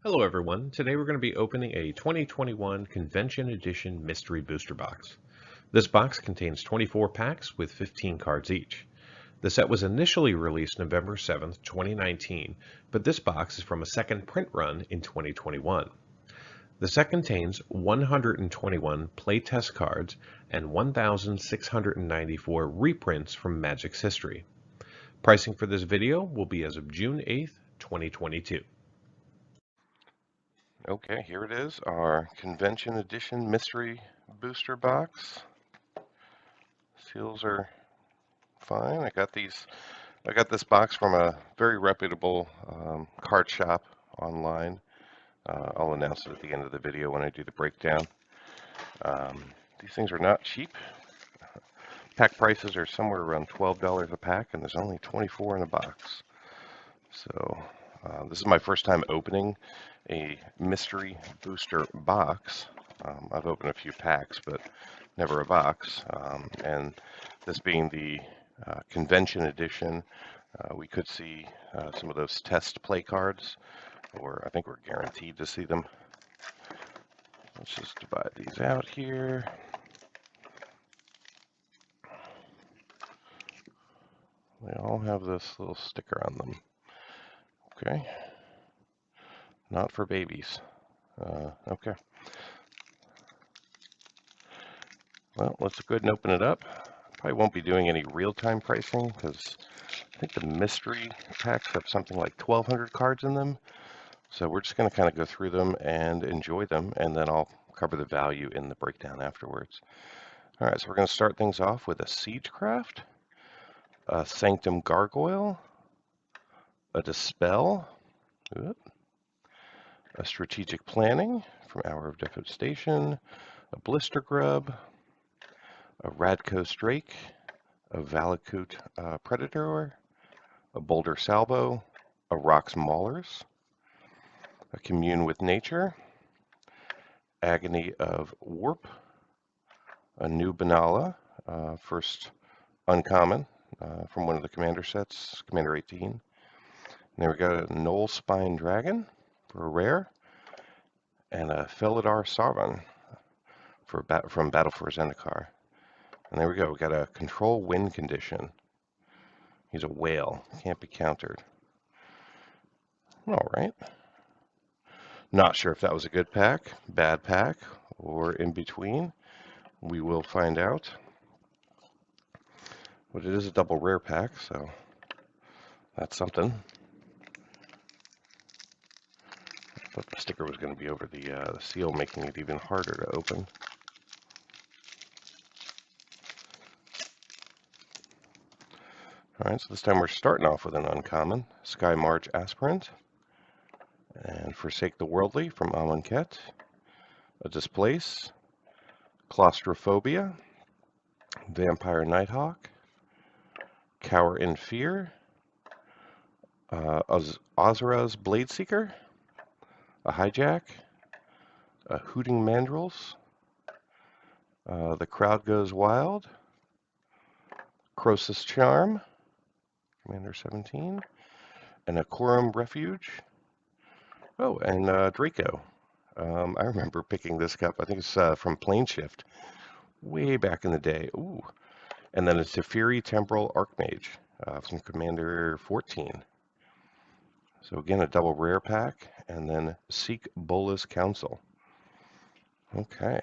Hello everyone, today we're going to be opening a 2021 Convention Edition Mystery Booster Box. This box contains 24 packs with 15 cards each. The set was initially released November 7th, 2019, but this box is from a second print run in 2021. The set contains 121 playtest cards and 1,694 reprints from Magic's history. Pricing for this video will be as of June 8th, 2022. Okay, here it is, our Convention Edition Mystery Booster Box. Seals are fine. I got this box from a very reputable card shop online. I'll announce it at the end of the video when I do the breakdown. These things are not cheap. Pack prices are somewhere around $12 a pack, and there's only 24 in a box. So this is my first time opening a mystery booster box. I've opened a few packs, but never a box. And this being the convention edition, we could see some of those test play cards, or I think we're guaranteed to see them. Let's just divide these out here. They all have this little sticker on them. Okay. Not for babies. Okay. Well, let's go ahead and open it up. Probably won't be doing any real-time pricing because I think the mystery packs have something like 1,200 cards in them. So we're just going to kind of go through them and enjoy them, and then I'll cover the value in the breakdown afterwards. All right, so we're going to start things off with a Siegecraft, a Sanctum Gargoyle, a Dispel, a Strategic Planning from Hour of Devastation, a Blister Grub, a Radcoast Drake, a Valakut Predator, a Boulder Salvo, a Rocks Maulers, a Commune with Nature, Agony of Warp, a new Banala, first uncommon from one of the commander sets, Commander 18. And there we got a Knoll Spine Dragon for a rare, and a Felidar Sarvan from Battle for Zendikar. And there we go, we got a Control Wind Condition. He's a whale, can't be countered. All right. Not sure if that was a good pack, bad pack, or in between. We will find out. But it is a double rare pack, so that's something. I thought the sticker was going to be over the seal, making it even harder to open. All right, so this time we're starting off with an uncommon, Sky March Aspirant, and Forsake the Worldly from Amonkhet, a Displace, Claustrophobia, Vampire Nighthawk, Cower in Fear, Ozra's Bladeseeker, a Hijack, a Hooting Mandrills, The Crowd Goes Wild, Croesus Charm, Commander 17, and a Quorum Refuge. Oh, and Draco. I remember picking this up. I think it's from Plane Shift, way back in the day. Ooh. And then it's a Teferi Temporal Archmage from Commander 14. So again, a double rare pack, and then Seek Bolas Council. Okay.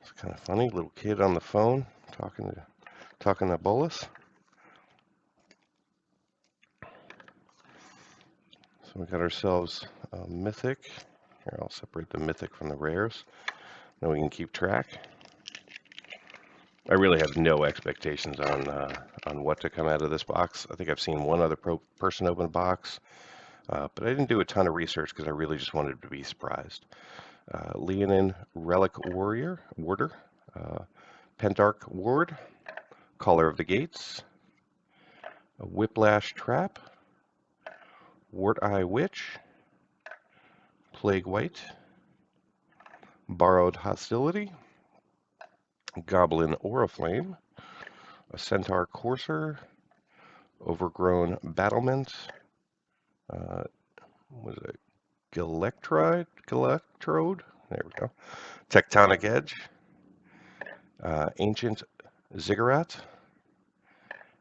It's kind of funny, little kid on the phone talking to Bolas. So we got ourselves a Mythic. Here, I'll separate the Mythic from the rares. Then we can keep track. I really have no expectations on what to come out of this box. I think I've seen one other person open a box, but I didn't do a ton of research because I really just wanted to be surprised. Leonin Relic Warder, Pentarch Ward, Caller of the Gates, a Whiplash Trap, Wart Eye Witch, Plague White, Borrowed Hostility, Goblin Oriflame, a Centaur Courser, Overgrown Battlement, what is it? Electrode. There we go. Tectonic Edge. Ancient Ziggurat.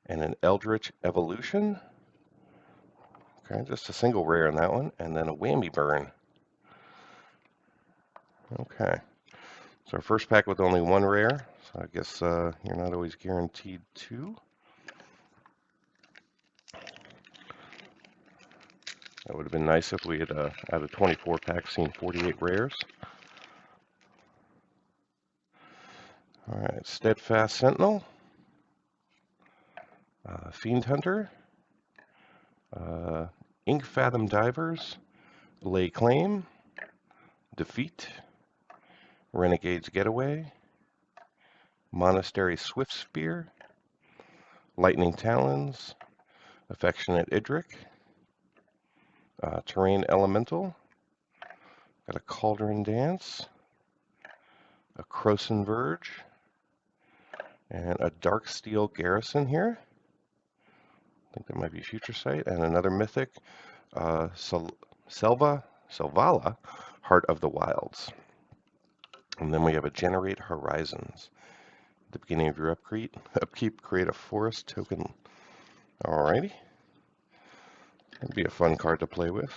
And an Eldritch Evolution. Okay, just a single rare in that one. And then a Whammy Burn. Okay. So our first pack with only one rare. So I guess you're not always guaranteed two. That would have been nice if we had, out of 24 packs, seen 48 rares. All right, Steadfast Sentinel, Fiend Hunter, Ink Fathom Divers, Lay Claim, Defeat, Renegade's Getaway, Monastery Swift Spear, Lightning Talons, Affectionate Idric, Terrain Elemental, got a Cauldron Dance, a Croson Verge, and a Darksteel Garrison here. I think that might be Future Sight, and another Mythic, Selvala, Heart of the Wilds. And then we have a Generate Horizons. At the beginning of your upkeep, create a forest token. Alrighty. That'd be a fun card to play with.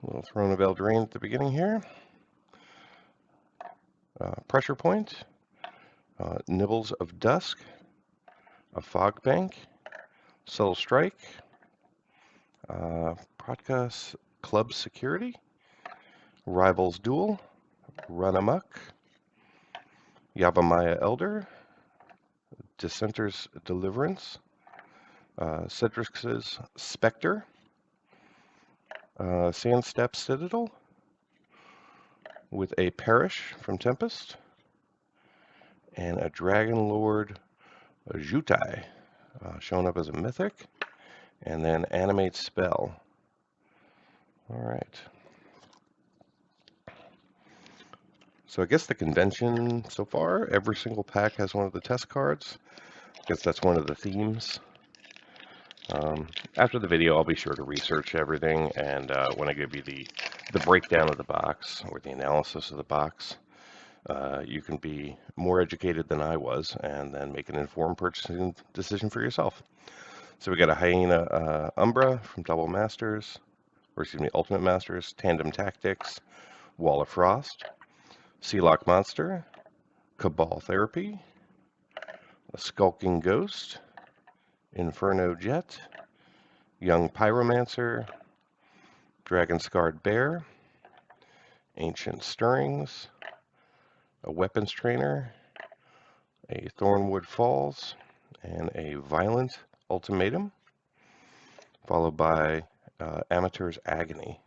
A little Throne of Eldraine at the beginning here. Pressure Point. Nibbles of Dusk. A Fog Bank. Subtle Strike. Protka Club Security. Rivals Duel. Run Amok. Yavimaya Elder. Dissenter's Deliverance. Cedric's Spectre. Sandstep Citadel with a Perish from Tempest, and a Dragon Lord Jutai, showing up as a Mythic, and then Animate Spell. Alright. So I guess the convention so far, every single pack has one of the test cards. I guess that's one of the themes. After the video, I'll be sure to research everything, and when I give you the breakdown of the box, or the analysis of the box, you can be more educated than I was, and then make an informed purchasing decision for yourself. So we got a Hyena Umbra from Double Masters, or excuse me, Ultimate Masters, Tandem Tactics, Wall of Frost, Sealock Monster, Cabal Therapy, a Skulking Ghost, Inferno Jet, Young Pyromancer, Dragon Scarred Bear, Ancient Stirrings, a Weapons Trainer, a Thornwood Falls, and a Violent Ultimatum, followed by Amateur's Agony,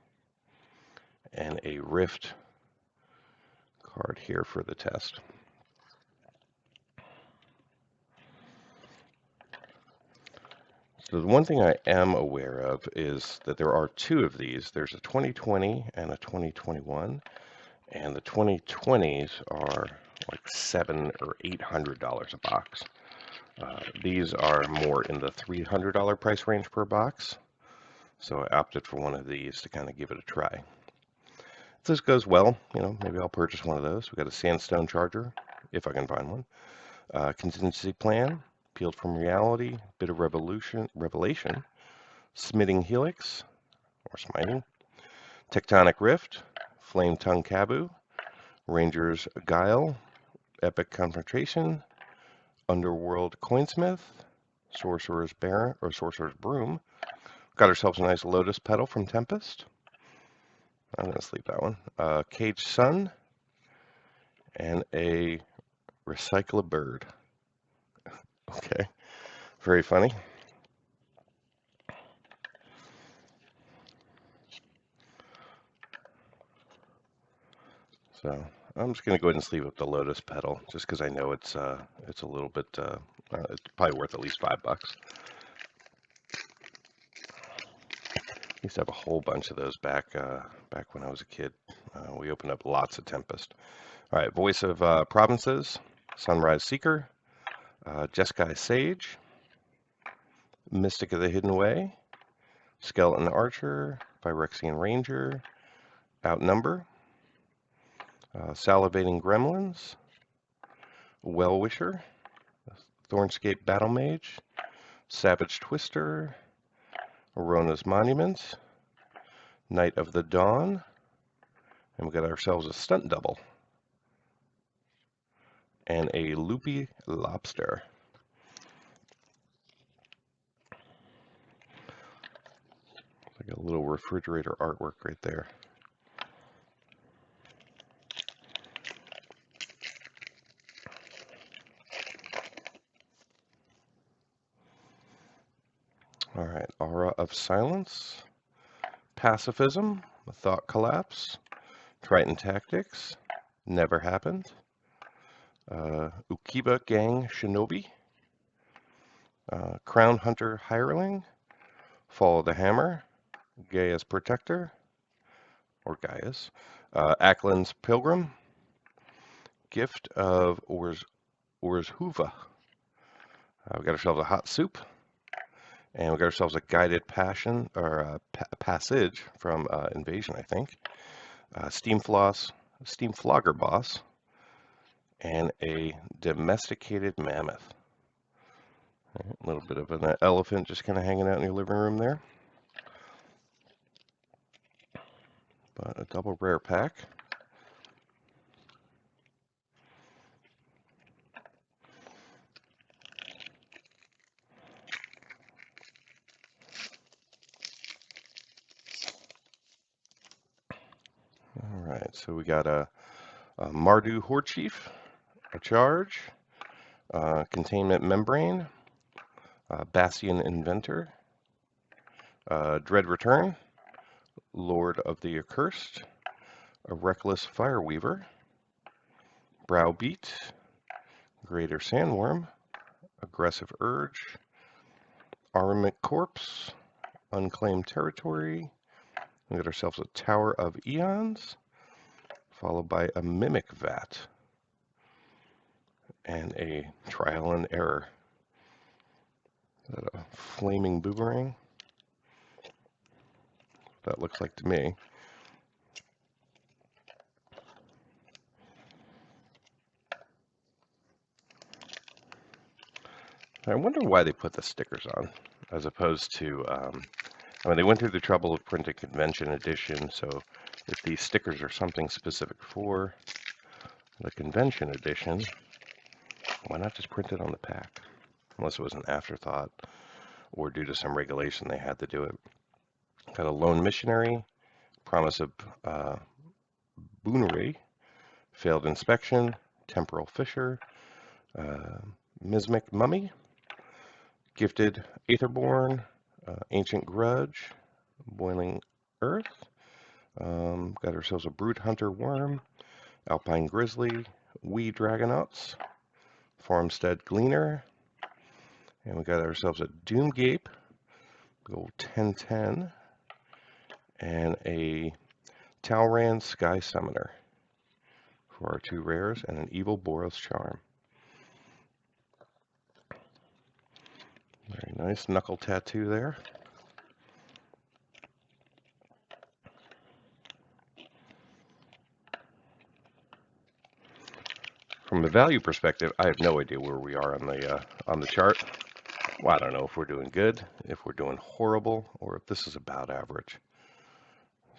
and a Rift card here for the test. So the one thing I am aware of is that there are two of these. There's a 2020 and a 2021, and the 2020s are like $700 or $800 a box. These are more in the $300 price range per box, so I opted for one of these to kind of give it a try. If this goes well, maybe I'll purchase one of those. We got a Sandstone Charger, if I can find one. Contingency Plan, Peeled from Reality, Bit of Revelation, Smitting Helix, or Smiting, Tectonic Rift, Flame Tongue Kabu, Ranger's Guile, Epic Confrontation, Underworld Coinsmith, Sorcerer's Baron, or Sorcerer's Broom. Got ourselves a nice Lotus Petal from Tempest. I'm going to sleep that one. Caged Sun, and a Recycle a Bird. Okay, very funny. So I'm just going to go ahead and sleeve up the Lotus Petal, just because I know it's a little bit, it's probably worth at least $5. I used to have a whole bunch of those back when I was a kid. We opened up lots of Tempest. All right, Voice of Provinces, Sunrise Seeker, Jeskai Sage, Mystic of the Hidden Way, Skeleton Archer, Phyrexian Ranger, Outnumber, Salivating Gremlins, Well-Wisher, Thornscape Battle Mage, Savage Twister, Arona's Monument, Knight of the Dawn, and we got ourselves a Stunt Double, and a Loopy Lobster. Like a little refrigerator artwork right there. All right, Aura of Silence, Pacifism, Thought Collapse, Triton Tactics, Never Happened, Ukiba Gang Shinobi, Crown Hunter Hireling, Fall of the Hammer, Gaia's Protector, or Gaia's, Ackland's Pilgrim, Gift of Orzhova. We got ourselves a Hot Soup, and we got ourselves a Guided Passion, or Passage from Invasion, I think. Steam Floss, Steam Flogger Boss, and a Domesticated Mammoth. A little bit of an elephant just kind of hanging out in your living room there. But a double rare pack. All right, so we got a Mardu Horde Chief, a Charge, Containment Membrane, Bastion Inventor, Dread Return, Lord of the Accursed, a Reckless Fireweaver, Browbeat, Greater Sandworm, Aggressive Urge, Armament Corpse, Unclaimed Territory. We got ourselves a Tower of Eons, followed by a Mimic Vat, and a Trial and Error. Is that a Flaming Boomerang? That looks like to me. I wonder why they put the stickers on, as opposed to, I mean, they went through the trouble of printing Convention Edition, so if these stickers are something specific for the Convention Edition, why not just print it on the pack? Unless it was an afterthought, or due to some regulation they had to do it. Got a Lone Missionary, Promise of Boonery, Failed Inspection, Temporal Fisher, Mismic Mummy, Gifted Aetherborn, Ancient Grudge, Boiling Earth, got ourselves a Brood Hunter Worm, Alpine Grizzly, Wee Dragonauts, Farmstead Gleaner, and we got ourselves a Doomgape, go 10/10, and a Talran Sky Summoner for our 2 rares, and an Evil Boros Charm. Very nice knuckle tattoo there. From a value perspective, I have no idea where we are on the chart. Well, I don't know if we're doing good, if we're doing horrible, or if this is about average.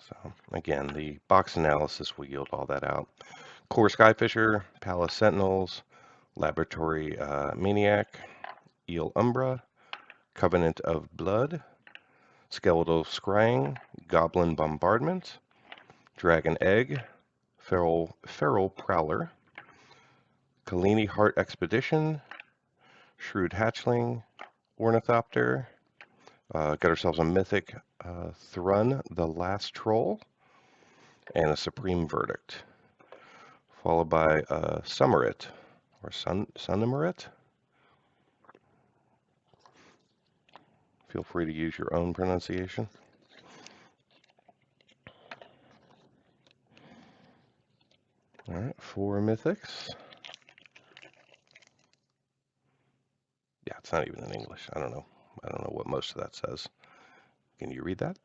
So again, the box analysis will yield all that out. Core Skyfisher, Palace Sentinels, Laboratory Maniac, Eel Umbra, Covenant of Blood, Skeletal Scrying, Goblin Bombardment, Dragon Egg, Feral Prowler, Kalini Heart Expedition, Shrewd Hatchling, Ornithopter, got ourselves a Mythic Thrun, the Last Troll, and a Supreme Verdict, followed by Summerit, or Sunnemerit. Feel free to use your own pronunciation. All right, 4 mythics. Yeah, it's not even in English. I don't know. I don't know what most of that says. Can you read that?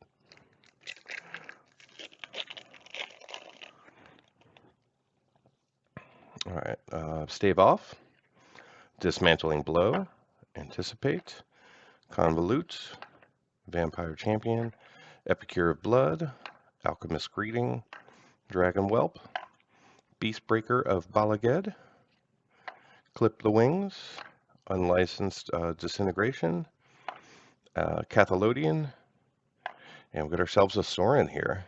All right, Stave Off, Dismantling Blow, Anticipate, Convolute, Vampire Champion, Epicure of Blood, Alchemist Greeting, Dragon Whelp, Beastbreaker of Balaged, Clip the Wings, Unlicensed Disintegration, Cathalodian, and we've got ourselves a Sorin here.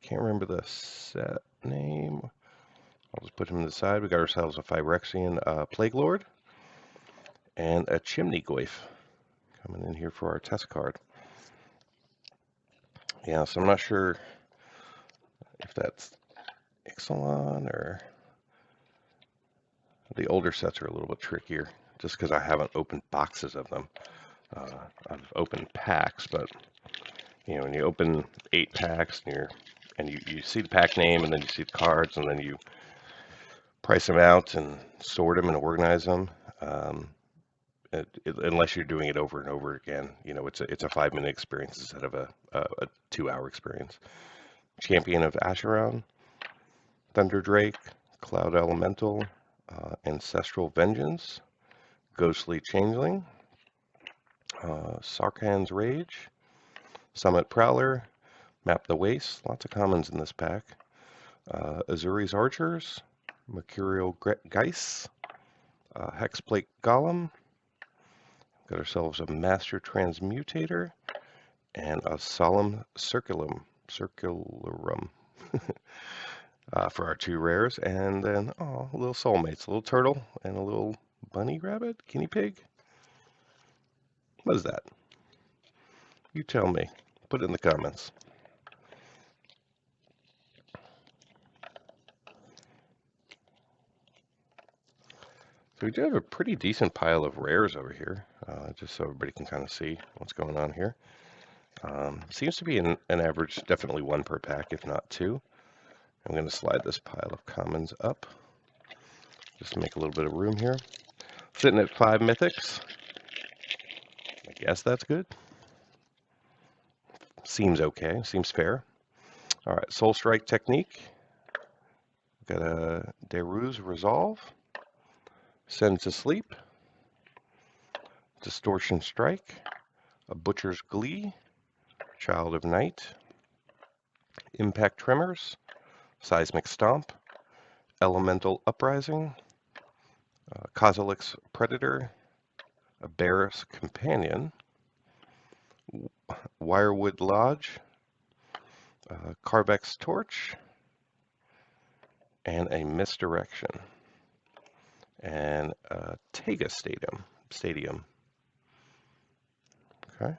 Can't remember the set name. I'll just put him to the side. We got ourselves a Phyrexian Plague Lord and a Chimney Goyf coming in here for our test card. Yeah, so I'm not sure if that's Ixalan or the older sets are a little bit trickier just because I haven't opened boxes of them. I've opened packs, but you know, when you open 8 packs and you see the pack name and then you see the cards and then you price them out and sort them and organize them. Unless you're doing it over and over again, you know, it's a 5-minute experience instead of a 2-hour experience. Champion of Acheron, Thunder Drake, Cloud Elemental, Ancestral Vengeance, Ghostly Changeling, Sarkhan's Rage, Summit Prowler, Map the Waste, lots of commons in this pack. Azuri's Archers, Mercurial Geis, Hexplate Golem, got ourselves a Master Transmutator, and a Solemn Circularum for our 2 rares, and then little soulmates, a little turtle and a little bunny rabbit, guinea pig. What is that? You tell me. Put it in the comments. So we do have a pretty decent pile of rares over here, just so everybody can kind of see what's going on here. Seems to be an average, definitely 1 per pack, if not 2. I'm going to slide this pile of commons up, just to make a little bit of room here. Sitting at 5 mythics. I guess that's good. Seems okay, seems fair. All right, Soul Strike Technique. Got a Deru's Resolve, Send to Sleep, Distortion Strike, a Butcher's Glee, Child of Night, Impact Tremors, Seismic Stomp, Elemental Uprising, Kozilek's Predator, a Bear's Companion, Wirewood Lodge, Carvex Torch, and a Misdirection, and Tega Stadium. Okay.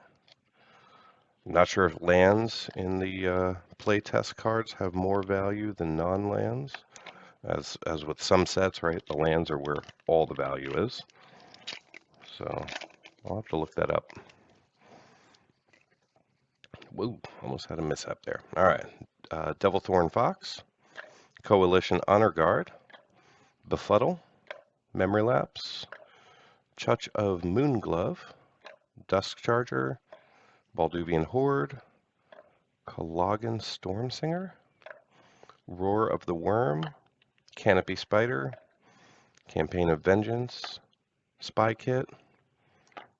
Not sure if lands in the playtest cards have more value than non-lands. As with some sets, right, the lands are where all the value is. So I'll have to look that up. Whoa, almost had a mishap there. All right, Devilthorn Fox, Coalition Honor Guard, Befuddle, Memory Lapse, Chuch of Moonglove, Dusk Charger, Balduvian Horde, Cologan Stormsinger, Roar of the Worm, Canopy Spider, Campaign of Vengeance, Spy Kit,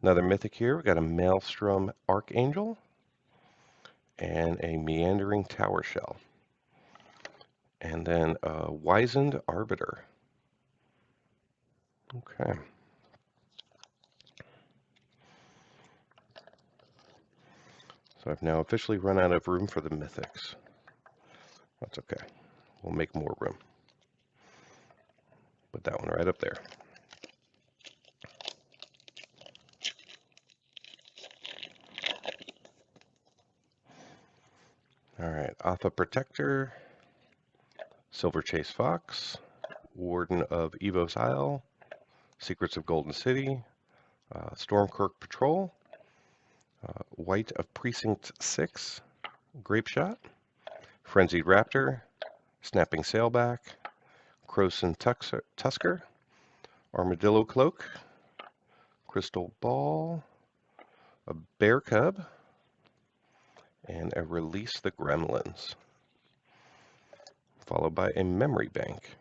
another mythic here. We got a Maelstrom Archangel and a Meandering Tower Shell. And then a Wizened Arbiter. Okay. So I've now officially run out of room for the mythics. That's okay. We'll make more room. Put that one right up there. All right, Alpha Protector, Silver Chase Fox, Warden of Evos Isle, Secrets of Golden City, Stormkirk Patrol, White of Precinct 6, Grape Shot, Frenzied Raptor, Snapping Sailback, Croson Tusker, Armadillo Cloak, Crystal Ball, a Bear Cub, and a Release the Gremlins, followed by a Memory Bank.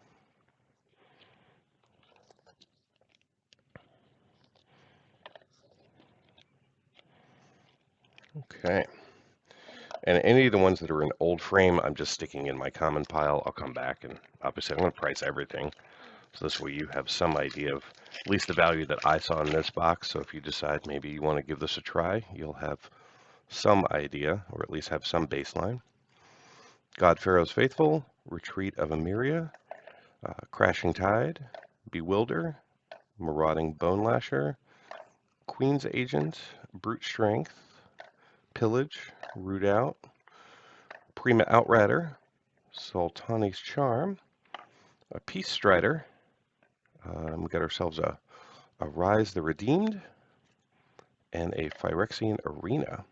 Okay. And any of the ones that are in old frame, I'm just sticking in my common pile. I'll come back, and obviously I'm going to price everything. So this way you have some idea of at least the value that I saw in this box. So if you decide maybe you want to give this a try, you'll have some idea, or at least have some baseline. God Pharaoh's Faithful, Retreat of Emiria, Crashing Tide, Bewilder, Marauding Bone Lasher, Queen's Agent, Brute Strength, Pillage, Root Out, Prima Outrider, Sultani's Charm, a Peace Strider. We got ourselves a Rise the Redeemed, and a Phyrexian Arena,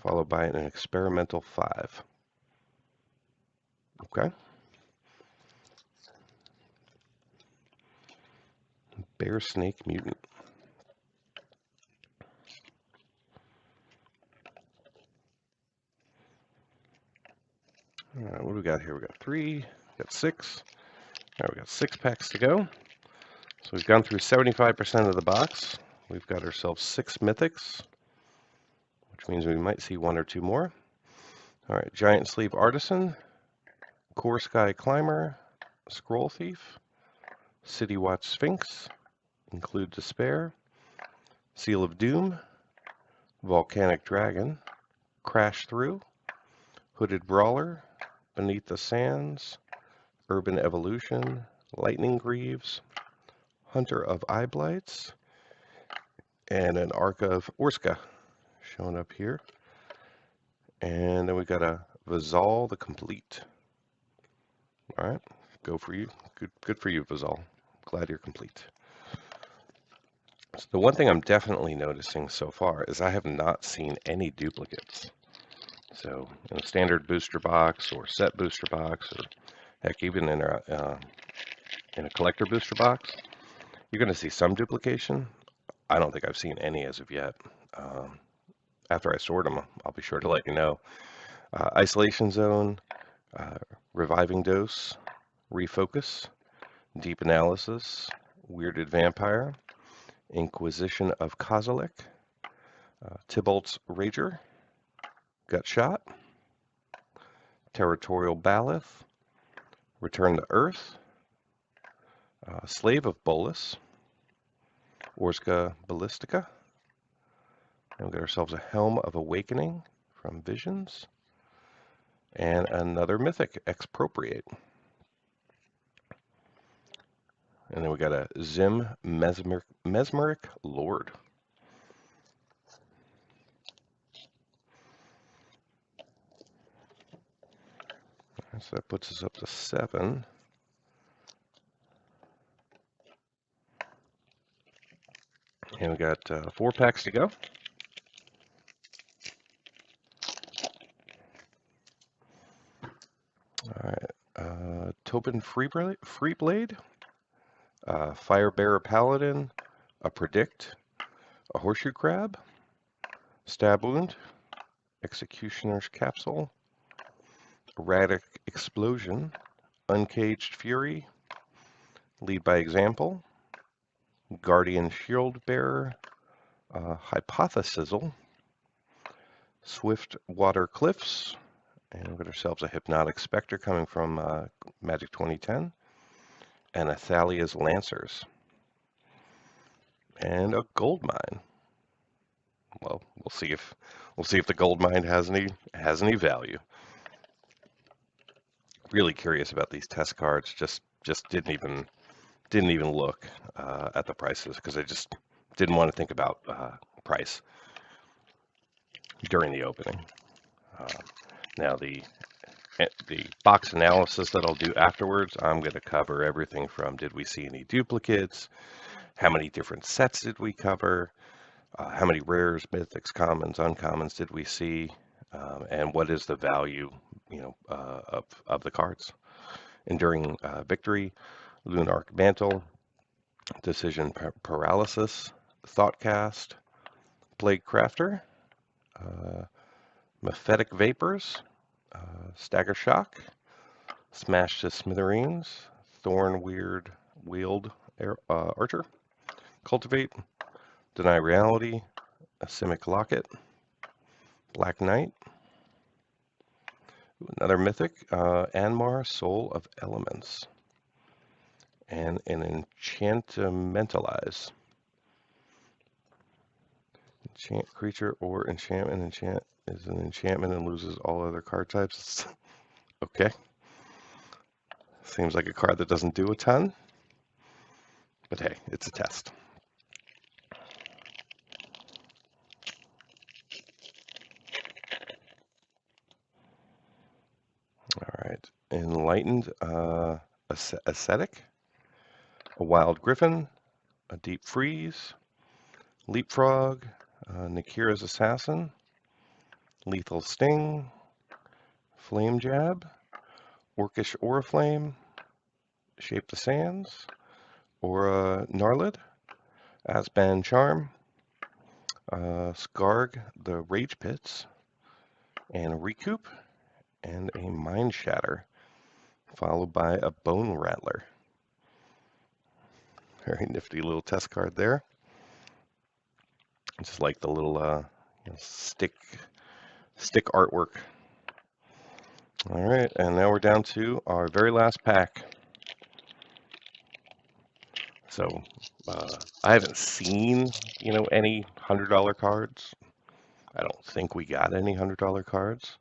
followed by an Experimental 5. Okay. Bear Snake Mutant. All right, what do we got here? We got 3, we got 6. All right, we got 6 packs to go. So we've gone through 75% of the box. We've got ourselves 6 Mythics, which means we might see 1 or 2 more. All right, Giant Sleeve Artisan, Core Sky Climber, Scroll Thief, City Watch Sphinx, Include Despair, Seal of Doom, Volcanic Dragon, Crash Through, Hooded Brawler, Beneath the Sands, Urban Evolution, Lightning Greaves, Hunter of Eyeblights, and an Arc of Orska showing up here. And then we got a Vazal the Complete. All right, go for you. Good for you, Vazal. Glad you're complete. So the one thing I'm definitely noticing so far is I have not seen any duplicates. So in a standard booster box or set booster box, or heck, even in a collector booster box, you're going to see some duplication. I don't think I've seen any as of yet. After I sort them, I'll be sure to let you know. Isolation Zone, Reviving Dose, Refocus, Deep Analysis, Weirded Vampire, Inquisition of Kozilek, Tybalt's Rager, Gut Shot, Territorial Baloth, Return to Earth, Slave of Bolus, Orska Ballistica, and we got ourselves a Helm of Awakening from Visions, and another Mythic, Expropriate. And then we got a Zim Mesmeric Lord. So that puts us up to 7. And we got 4 packs to go. All right, Tobin Freeblade, Firebearer Paladin, a Predict, a Horseshoe Crab, Stab Wound, Executioner's Capsule, Erratic Explosion, Uncaged Fury, Lead by Example, Guardian Shield Bearer, Hypothesizzle, Swift Water Cliffs, and we've got ourselves a Hypnotic Spectre coming from Magic 2010, and Athalia's Lancers, and a Gold Mine. Well, we'll see if the Gold Mine has any value. Really curious about these test cards. Just didn't even look at the prices because I just didn't want to think about price during the opening. Now the box analysis that I'll do afterwards, I'm going to cover everything from did we see any duplicates, how many different sets did we cover, how many rares, mythics, commons, uncommons did we see, and what is the value, of the cards. Enduring Victory, Lunarch Mantle, Decision Paralysis, Thoughtcast, Plague Crafter, Mephetic Vapors, Stagger Shock, Smash to Smithereens, Thorn Wield Archer, Cultivate, Deny Reality, Simic Locket, Black Knight, another Mythic, Anmar, Soul of Elements, and an Enchantmentalize. Enchant creature or enchantment. Enchant is an enchantment and loses all other card types. Okay. Seems like a card that doesn't do a ton. But hey, it's a test. All right. Enlightened Ascetic, a Wild Griffin, a Deep Freeze, Leapfrog, Nakira's Assassin, Lethal Sting, Flame Jab, Orcish Oriflame, Shape the Sands, Aura Gnarlid, Asban Charm, Skarg the Rage Pits, and a Recoup, and a Mind Shatter, followed by a Bone Rattler. Very nifty little test card there. Just like the little stick artwork. All right, and now we're down to our very last pack. So I haven't seen, any $100 cards. I don't think we got any $100 cards.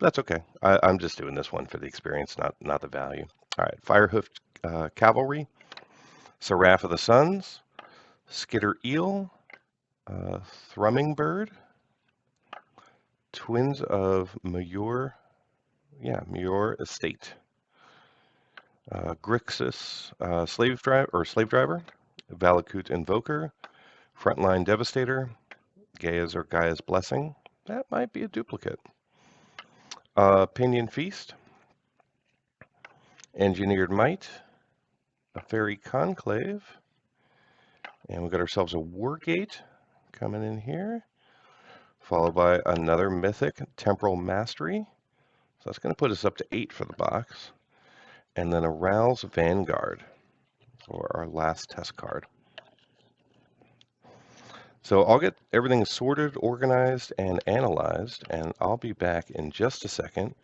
That's okay. I'm just doing this one for the experience, not the value. All right, Firehoofed Cavalry, Seraph of the Suns, Skitter Eel, Thrumming Bird, Twins of Muir Estate, Grixis Slave Driver, Valakut Invoker, Frontline Devastator, Gaia's Blessing. That might be a duplicate. Pinion Feast, Engineered Might, a Fairy Conclave, and we've got ourselves a Wargate coming in here, followed by another Mythic, Temporal Mastery. So that's going to put us up to 8 for the box. And then a Ral's Vanguard for our last test card. So I'll get everything sorted, organized, and analyzed, and I'll be back in just a second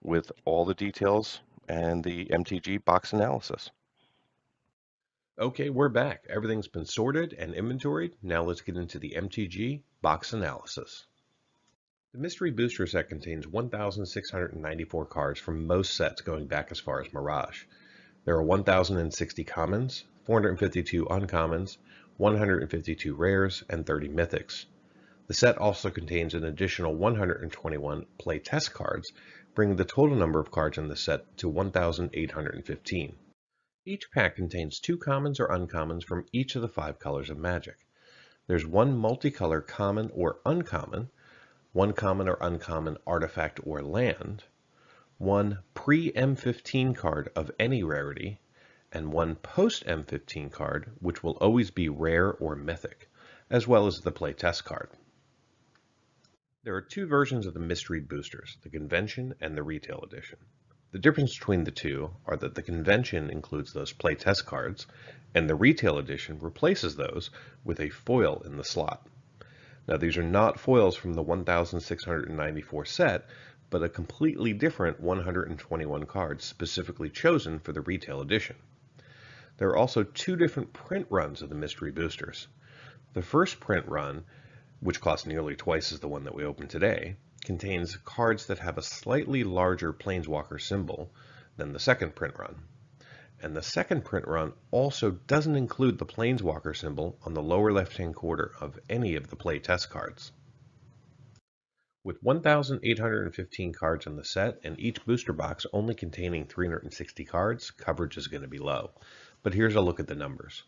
with all the details and the MTG box analysis. Okay, we're back. Everything's been sorted and inventoried. Now let's get into the MTG box analysis. The Mystery Booster set contains 1,694 cards from most sets going back as far as Mirage. There are 1,060 commons, 452 uncommons, 152 rares, and 30 mythics. The set also contains an additional 121 play test cards, bringing the total number of cards in the set to 1,815. Each pack contains 2 commons or uncommons from each of the 5 colors of Magic. There's 1 multicolor common or uncommon, 1 common or uncommon artifact or land, 1 pre-M15 card of any rarity, and 1 post-M15 card, which will always be rare or mythic, as well as the play test card. There are 2 versions of the Mystery Boosters, the Convention and the Retail Edition. The difference between the two are that the Convention includes those play test cards, and the Retail Edition replaces those with a foil in the slot. Now these are not foils from the 1,694 set, but a completely different 121 cards specifically chosen for the Retail Edition. There are also 2 different print runs of the Mystery Boosters. The first print run, which costs nearly twice as the one that we opened today, contains cards that have a slightly larger Planeswalker symbol than the second print run. And the second print run also doesn't include the Planeswalker symbol on the lower left-hand corner of any of the play test cards. With 1,815 cards in the set and each booster box only containing 360 cards, coverage is going to be low. But here's a look at the numbers.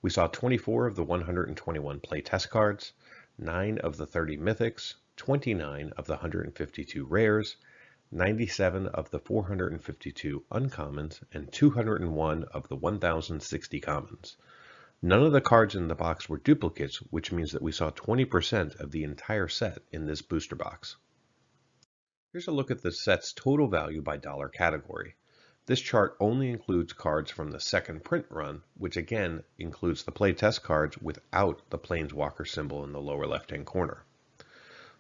We saw 24 of the 121 play test cards, 9 of the 30 mythics, 29 of the 152 rares, 97 of the 452 uncommons, and 201 of the 1060 commons. None of the cards in the box were duplicates, which means that we saw 20% of the entire set in this booster box. Here's a look at the set's total value by dollar category. This chart only includes cards from the second print run, which again includes the playtest cards without the Planeswalker symbol in the lower left-hand corner.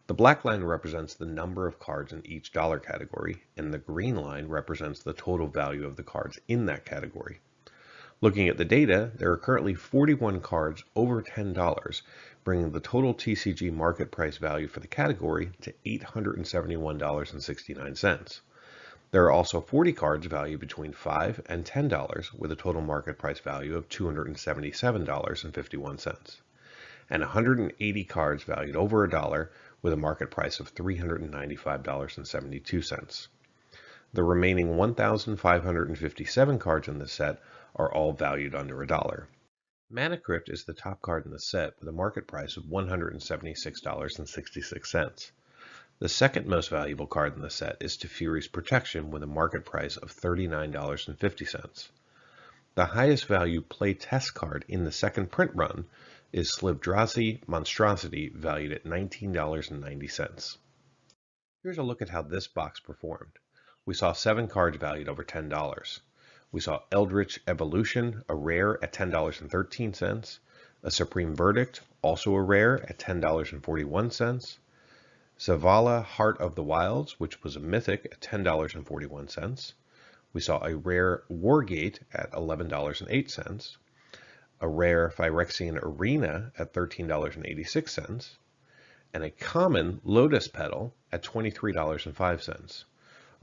The black line represents the number of cards in each dollar category, and the green line represents the total value of the cards in that category. Looking at the data, there are currently 41 cards over $10, bringing the total TCG market price value for the category to $871.69. There are also 40 cards valued between $5 and $10 with a total market price value of $277.51, and 180 cards valued over $1 with a market price of $395.72. The remaining 1,557 cards in the set are all valued under $1. Mana Crypt is the top card in the set with a market price of $176.66. The second most valuable card in the set is Teferi's Protection with a market price of $39.50. The highest value play test card in the second print run is Slivdrazi Monstrosity, valued at $19.90. Here's a look at how this box performed. We saw 7 cards valued over $10. We saw Eldritch Evolution, a rare, at $10.13, a Supreme Verdict, also a rare, at $10.41, Zavala Heart of the Wilds, which was a mythic, at $10.41. We saw a rare Wargate at $11.08, a rare Phyrexian Arena at $13.86, and a common Lotus Petal at $23.05.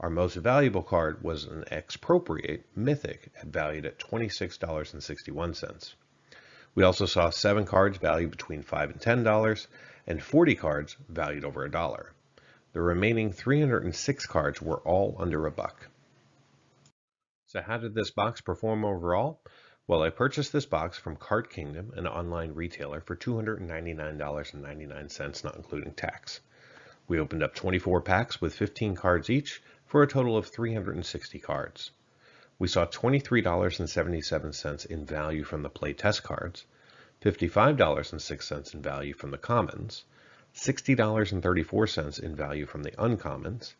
Our most valuable card was an Expropriate Mythic, valued at $26.61. We also saw 7 cards valued between $5 and $10, and 40 cards valued over $1. The remaining 306 cards were all under $1. So how did this box perform overall? Well, I purchased this box from Card Kingdom, an online retailer, for $299.99, not including tax. We opened up 24 packs with 15 cards each for a total of 360 cards. We saw $23.77 in value from the playtest cards, $55.06 in value from the commons, $60.34 in value from the uncommons,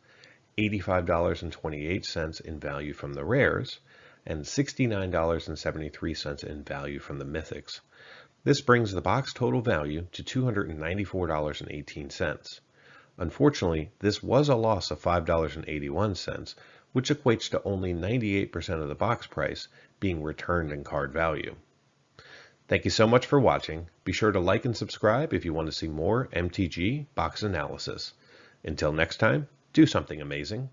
$85.28 in value from the rares, and $69.73 in value from the mythics. This brings the box total value to $294.18. Unfortunately, this was a loss of $5.81, which equates to only 98% of the box price being returned in card value. Thank you so much for watching. Be sure to like and subscribe if you want to see more MTG Box Analysis. Until next time, do something amazing.